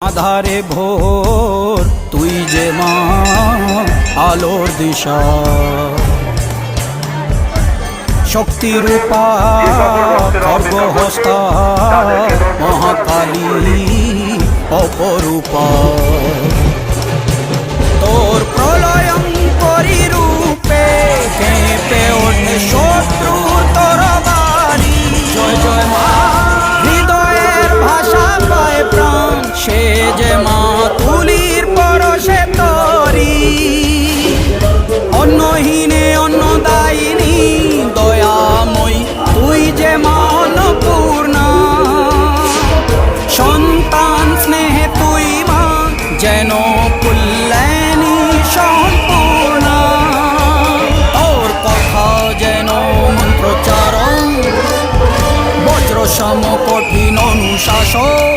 আধারে ভোর তুই যে মা আলোর দিশা শক্তি রূপা খর্গহস্তা মহাকালী অপরূপা তোর প্রলয়ঙ্করী রূপে কেঁপে ওঠে শত্রুর তরবারি জয় জয় মা হৃদয়ের ভাষা পায় প্রাণ সে যে মা তুলির পরশে তরি অন্নহীনে অন্নদায়িনী দয়াময়ী তুই যে মা অন্নপূর্ণা সন্তান স্নেহে তুই মা যেন কল্যাণী সম্পূর্ণা তোর কথা যেন মন্ত্রোচ্চারণ বজ্র সম কঠিন অনুশাসন